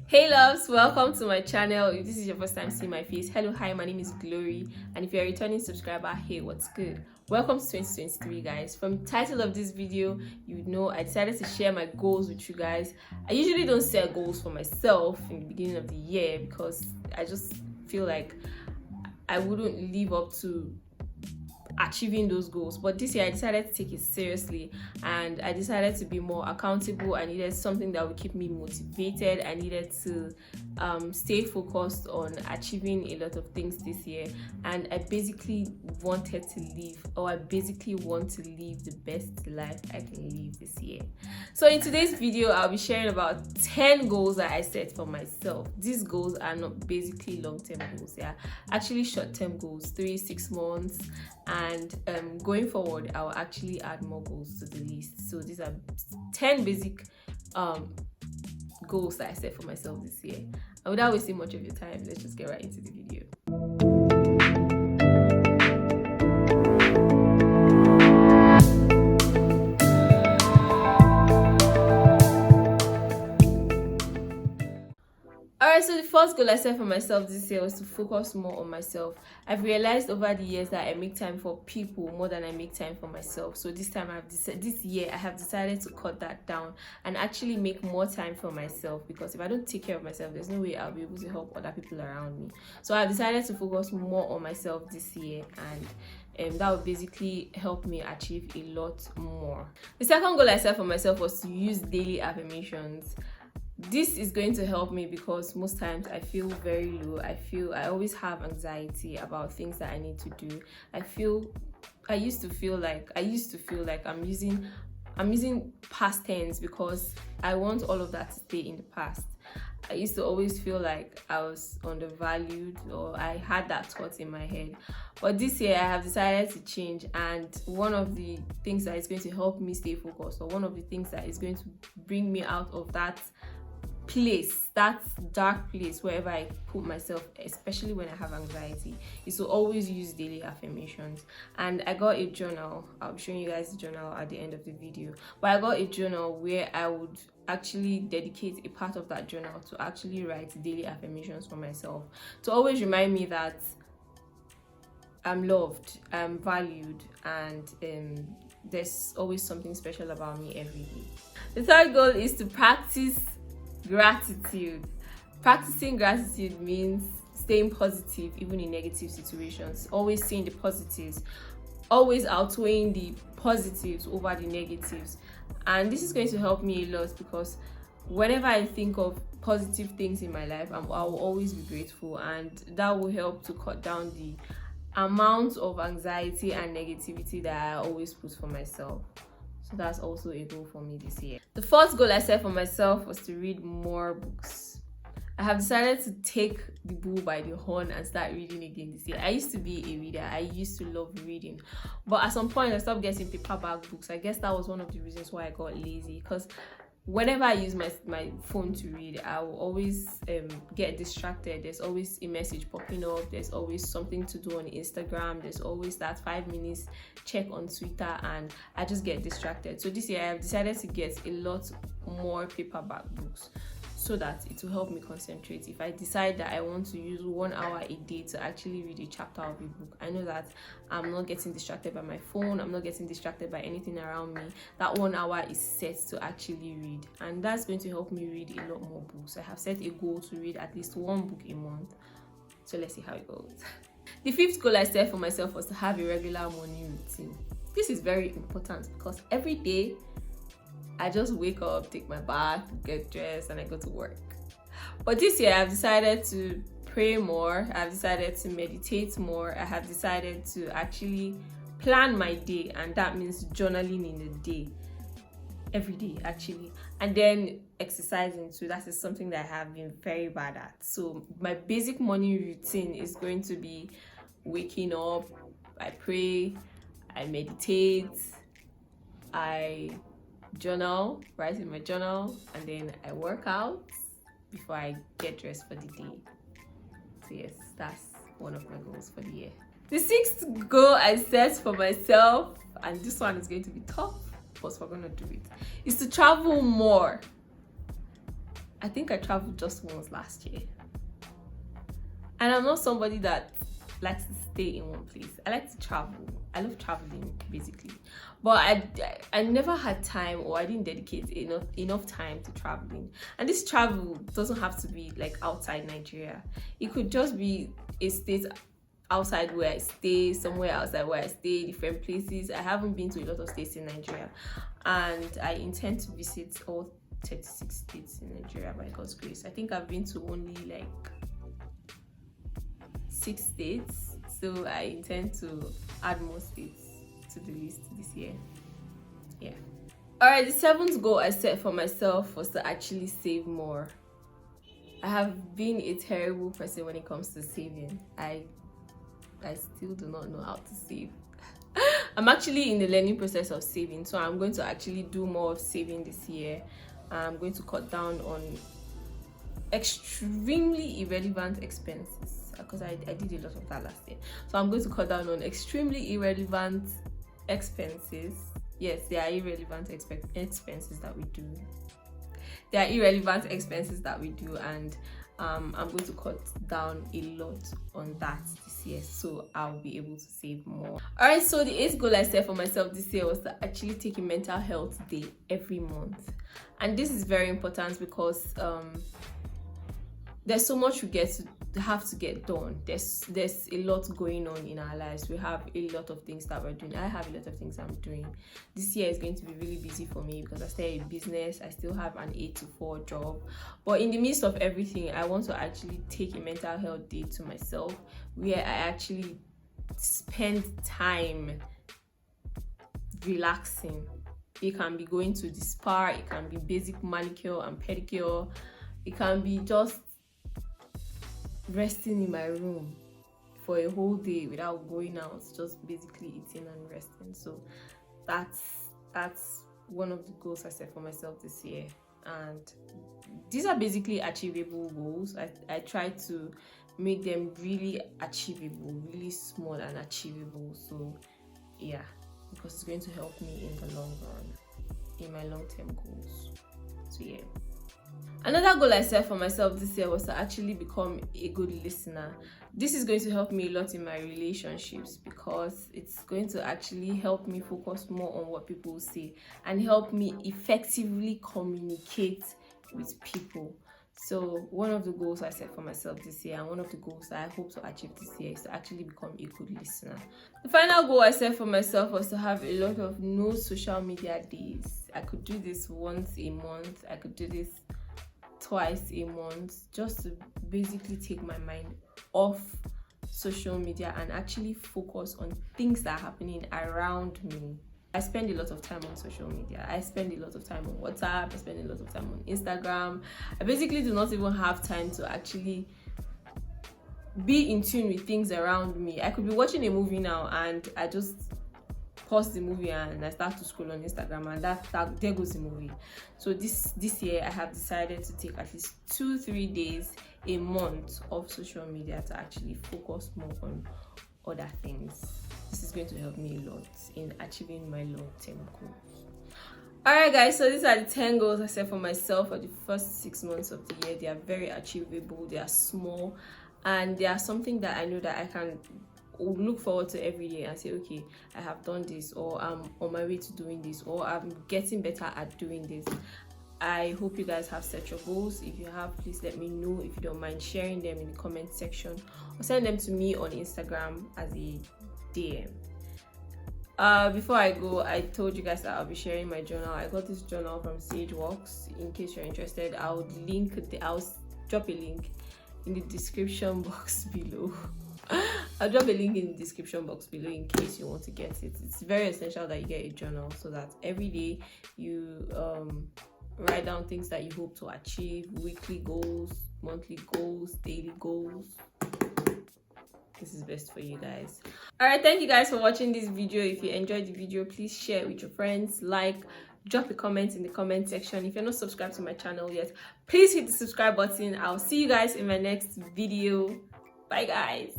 Hey loves, welcome to my channel. If this is your first time seeing my face, hello, hi, my name is Glory, and if you're a returning subscriber, hey, what's good? Welcome to 2023, guys. From the title of this video, you know I decided to share my goals with you guys. I usually don't set goals for myself in the beginning of the year because I just feel like I wouldn't live up to achieving those goals, but this year I decided to take it seriously and I decided to be more accountable. I needed something that would keep me motivated. I needed to stay focused on achieving a lot of things this year, and I basically wanted to live, or I basically want to live the best life I can live this year. So in today's video, I'll be sharing about 10 goals that I set for myself. These goals are not basically long-term goals, they are actually short-term goals, 3-6 months, and going forward I'll actually add more goals to the list. So these are 10 basic goals that I set for myself this year. And without wasting much of your time, let's just get right into the video. Alright, so the first goal I set for myself this year was to focus more on myself. I've realized over the years that I make time for people more than I make time for myself. So this year I have decided to cut that down and actually make more time for myself, because if I don't take care of myself, there's no way I'll be able to help other people around me. So I've decided to focus more on myself this year, and that would basically help me achieve a lot more. The second goal I set for myself was to use daily affirmations. This is going to help me because most times I feel very low. I always have anxiety about things that I need to do. I used to feel like I'm using past tense because I want all of that to stay in the past. I used to always feel like I was undervalued, or I had that thought in my head. But this year I have decided to change, and one of the things that is going to help me stay focused, or one of the things that is going to bring me out of that dark place wherever I put myself, especially when I have anxiety, is to always use daily affirmations. And I got a journal. I'll be showing you guys the journal at the end of the video, but I got a journal where I would actually dedicate a part of that journal to actually write daily affirmations for myself, to always remind me that I'm loved, I'm valued, and there's always something special about me every day. The third goal is to practice gratitude. Practicing gratitude means staying positive even in negative situations, always seeing the positives, always outweighing the positives over the negatives. And this is going to help me a lot, because whenever I think of positive things in my life, I will always be grateful, and that will help to cut down the amount of anxiety and negativity that I always put for myself. So that's also a goal for me this year. The fourth goal I set for myself was to read more books. I have decided to take the bull by the horn and start reading again this year. I used to be a reader. I used to love reading. But at some point I stopped getting paperback books. I guess that was one of the reasons why I got lazy, because whenever I use my phone to read, I will always get distracted. There's always a message popping up. There's always something to do on Instagram. There's always that 5 minutes check on Twitter, and I just get distracted. So this year I have decided to get a lot more paperback books, so that it will help me concentrate. If I decide that I want to use 1 hour a day to actually read a chapter of a book, I know that I'm not getting distracted by my phone, I'm not getting distracted by anything around me. That 1 hour is set to actually read, and that's going to help me read a lot more books. I have set a goal to read at least 1 book a month, so let's see how it goes. The fifth goal I set for myself was to have a regular morning routine. This is very important because every day I just wake up, take my bath, get dressed, and I go to work. But this year I've decided to pray more. I've decided to meditate more. I have decided to actually plan my day, and that means journaling in the day, every day actually, and then exercising too. That is something that I have been very bad at. So my basic morning routine is going to be waking up, I pray, I meditate, I journal, write in my journal, and then I work out before I get dressed for the day. So yes, that's one of my goals for the year. The sixth goal I set for myself, and this one is going to be tough, but we're gonna do it, is to travel more. I think I traveled just once last year. And I'm not somebody that likes to stay in one place. I like to travel. I love traveling basically. But I never had time, or I didn't dedicate enough time to traveling. And this travel doesn't have to be like outside Nigeria. It could just be a state outside where I stay, somewhere outside where I stay, different places. I haven't been to a lot of states in Nigeria, and I intend to visit all 36 states in Nigeria by God's grace. I think I've been to only like 6 states, so I intend to add more states to the list this year. Yeah. All right, the 7th goal I set for myself was to actually save more. I have been a terrible person when it comes to saving. I still do not know how to save. I'm actually in the learning process of saving, so I'm going to actually do more of saving this year. I'm going to cut down on extremely irrelevant expenses, because I did a lot of that last year. So I'm going to cut down on extremely irrelevant expenses. Yes, there are irrelevant expenses that we do. There are irrelevant expenses that we do, and I'm going to cut down a lot on that this year, so I'll be able to save more. All right, so the 8th goal I set for myself this year was to actually take a mental health day every month. And this is very important because there's so much we have to get done. There's a lot going on in our lives. We have a lot of things that we're doing. I have a lot of things I'm doing. This year is going to be really busy for me because I started a business. I still have an 8 to 4 job. But in the midst of everything, I want to actually take a mental health day to myself, where I actually spend time relaxing. It can be going to the spa, it can be basic manicure and pedicure, it can be just resting in my room for a whole day without going out, just basically eating and resting. So that's one of the goals I set for myself this year, and these are basically achievable goals. I try to make them really achievable, really small and achievable. So yeah, because it's going to help me in the long run, in my long-term goals. So yeah. Another goal I set for myself this year was to actually become a good listener. This is going to help me a lot in my relationships, because it's going to actually help me focus more on what people say and help me effectively communicate with people. So one of the goals I set for myself this year, and one of the goals that I hope to achieve this year, is to actually become a good listener. The final goal I set for myself was to have a lot of no social media days. I could do this once a month. I could do this twice a month, just to basically take my mind off social media and actually focus on things that are happening around me. I spend a lot of time on social media. I spend a lot of time on WhatsApp. I spend a lot of time on Instagram. I basically do not even have time to actually be in tune with things around me. I could be watching a movie now and I just pause the movie and I start to scroll on Instagram, and that there goes the movie. So this year I have decided to take at least 2-3 days a month of social media to actually focus more on other things. This is going to help me a lot in achieving my long-term goals. Alright guys, so these are the 10 goals I set for myself for the first 6 months of the year. They are very achievable, they are small, and they are something that I know that I can look forward to every day and say, okay, I have done this, or I'm on my way to doing this, or I'm getting better at doing this. I hope you guys have set your goals. If you have, please let me know. If you don't mind sharing them in the comment section, or send them to me on Instagram as a DM. Before I go, I told you guys that I'll be sharing my journal. I got this journal from Sageworks. In case you're interested, I'll drop a link in the description box below. I'll drop a link in the description box below in case you want to get it. It's very essential that you get a journal, so that every day you write down things that you hope to achieve, weekly goals, monthly goals, daily goals. This is best for you guys. All right, thank you guys for watching this video. If you enjoyed the video, please share it with your friends, drop a comment in the comment section. If you're not subscribed to my channel yet, please hit the subscribe button. I'll see you guys in my next video. Bye guys.